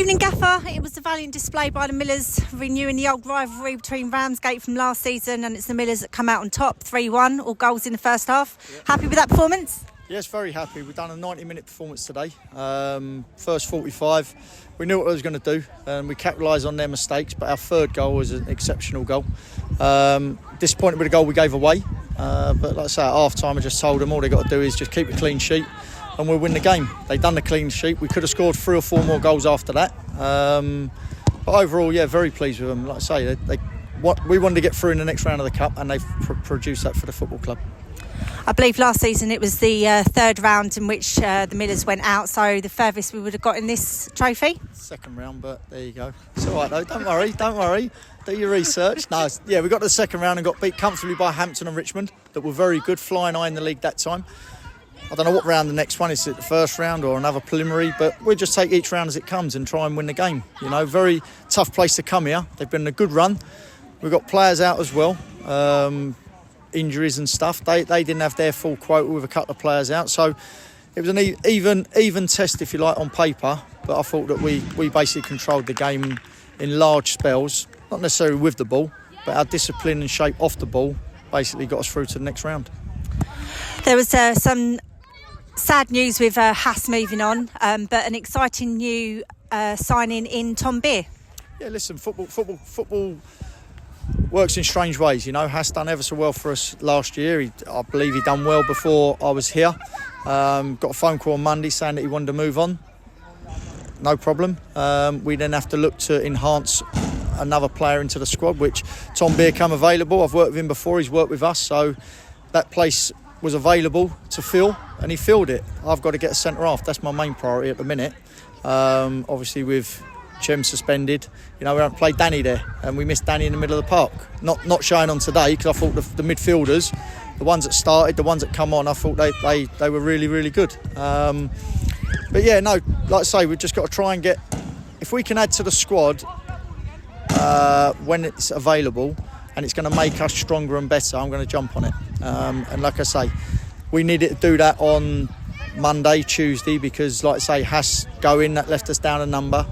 Evening Gaffer, it was a valiant display by the Millers, renewing the old rivalry between Ramsgate from last season, and it's the Millers that come out on top, 3-1, all goals in the first half. Yep. Happy with that performance? Yes, very happy. We've done a 90-minute performance today. First 45, we knew what I was going to do, and we capitalised on their mistakes, but our third goal was an exceptional goal. Disappointed with the goal we gave away, but like I say, at half-time I just told them all they've got to do is just keep a clean sheet and we'll win the game. They've done the clean sheet. We could have scored 3 or 4 more goals after that. But overall, yeah, very pleased with them. Like I say, we wanted to get through in the next round of the Cup, and they've produced that for the football club. I believe last season it was the third round in which the Millers went out, so the furthest we would have got in this trophy. Second round, but there you go. It's all right though, don't worry. Do your research. No, yeah, we got to the second round and got beat comfortably by Hampton and Richmond, that were very good, flying high in the league that time. I don't know what round the next one is, it the first round or another preliminary, but we'll just take each round as it comes and try and win the game. You know, very tough place to come here. They've been a good run. We've got players out as well, injuries and stuff. They didn't have their full quota with a couple of players out, so it was an even test, if you like, on paper. But I thought that we basically controlled the game in large spells, not necessarily with the ball, but our discipline and shape off the ball basically got us through to the next round. There was some sad news with Haas moving on, but an exciting new signing in Tom Beer. Yeah, listen, football works in strange ways. You know, Haas done ever so well for us last year. I believe he done well before I was here. Got a phone call on Monday saying that he wanted to move on. No problem. We then have to look to enhance another player into the squad, which Tom Beer come available. I've worked with him before. He's worked with us, so that place was available to fill, and he filled it. I've got to get a centre half. That's my main priority at the minute. Obviously with Chem suspended, you know, we haven't played Danny there, and we missed Danny in the middle of the park. Not showing on today, because I thought the midfielders, the ones that started, the ones that come on, I thought they were really, really good. But yeah, no, like I say, we've just got to try and get, if we can add to the squad when it's available and it's going to make us stronger and better, I'm going to jump on it. And like I say, we needed to do that on Monday, Tuesday, because like I say, Haas going, that left us down a number.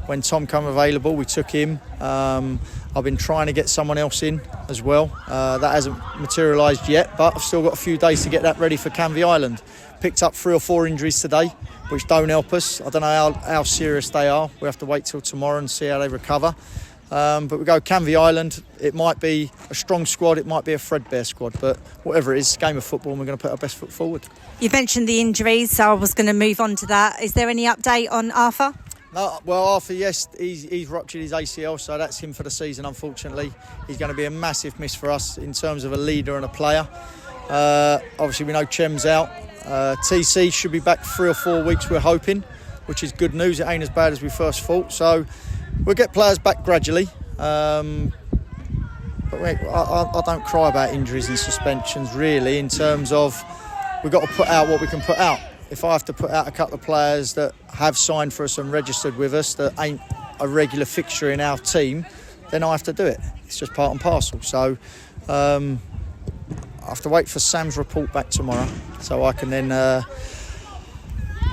When Tom come available, we took him. I've been trying to get someone else in as well. That hasn't materialised yet, but I've still got a few days to get that ready for Canvey Island. Picked up 3 or 4 injuries today, which don't help us. I don't know how serious they are. We have to wait till tomorrow and see how they recover. But we go Canvey Island. It might be a strong squad, it might be a threadbare squad, but whatever it is, it's a game of football, and we're going to put our best foot forward. You mentioned the injuries, so I was going to move on to that. Is there any update on Arthur? No, well, Arthur, yes, he's ruptured his ACL, so that's him for the season, unfortunately. He's going to be a massive miss for us in terms of a leader and a player. Obviously, we know Chem's out. TC should be back 3 or 4 weeks, we're hoping, which is good news. It ain't as bad as we first thought, so we'll get players back gradually. But wait, I don't cry about injuries and suspensions, really, in terms of we've got to put out what we can put out. If I have to put out a couple of players that have signed for us and registered with us that ain't a regular fixture in our team, then I have to do it. It's just part and parcel. So I have to wait for Sam's report back tomorrow, so I can then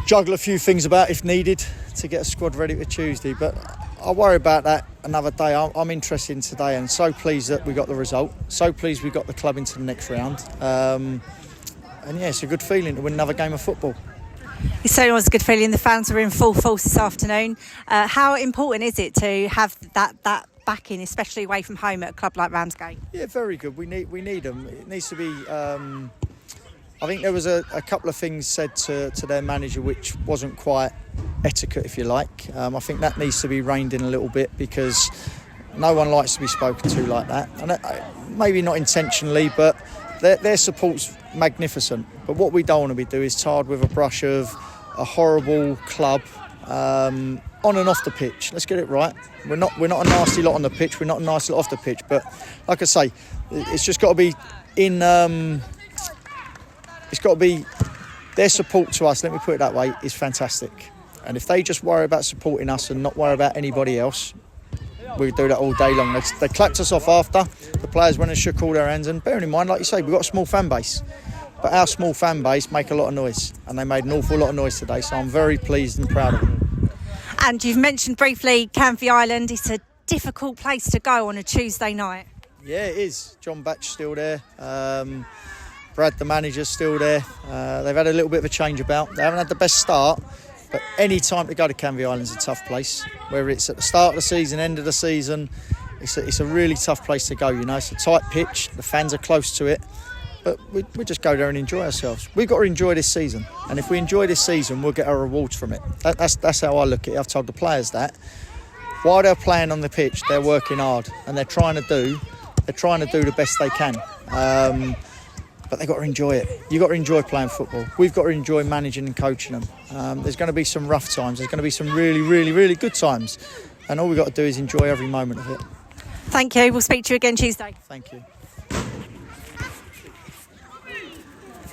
juggle a few things about if needed to get a squad ready for Tuesday. But I'll worry about that another day. I'm interested in today, and so pleased that we got the result. So pleased we got the club into the next round. And yeah, it's a good feeling to win another game of football. It certainly was a good feeling. The fans were in full force this afternoon. How important is it to have that backing, especially away from home at a club like Ramsgate? Yeah, very good. We need them. It needs to be. I think there was a couple of things said to their manager which wasn't quite etiquette, if you like. I think that needs to be reined in a little bit, because no one likes to be spoken to like that. And maybe not intentionally, but their support's magnificent. But what we don't want to be doing is tarred with a brush of a horrible club on and off the pitch. Let's get it right. We're not a nasty lot on the pitch. We're not a nasty lot off the pitch. But like I say, it's just got to be in. It's got to be their support to us. Let me put it that way, is fantastic. And if they just worry about supporting us and not worry about anybody else, we do that all day long. They clapped us off after. The players went and shook all their hands. And bearing in mind, like you say, we've got a small fan base. But our small fan base make a lot of noise. And they made an awful lot of noise today. So I'm very pleased and proud of them. And you've mentioned briefly Canvey Island. It's a difficult place to go on a Tuesday night. Yeah, it is. John Batch still there. Brad, the manager's still there. They've had a little bit of a change about. They haven't had the best start, but any time to go to Canvey Island's a tough place. Whether it's at the start of the season, end of the season, it's a really tough place to go. You know, it's a tight pitch. The fans are close to it, but we just go there and enjoy ourselves. We've got to enjoy this season, and if we enjoy this season, we'll get our rewards from it. That's how I look at it. I've told the players that. While they're playing on the pitch, they're working hard and they're trying to do the best they can. But they've got to enjoy it. You've got to enjoy playing football. We've got to enjoy managing and coaching them. There's going to be some rough times. There's going to be some really, really, really good times. And all we've got to do is enjoy every moment of it. Thank you. We'll speak to you again Tuesday. Thank you.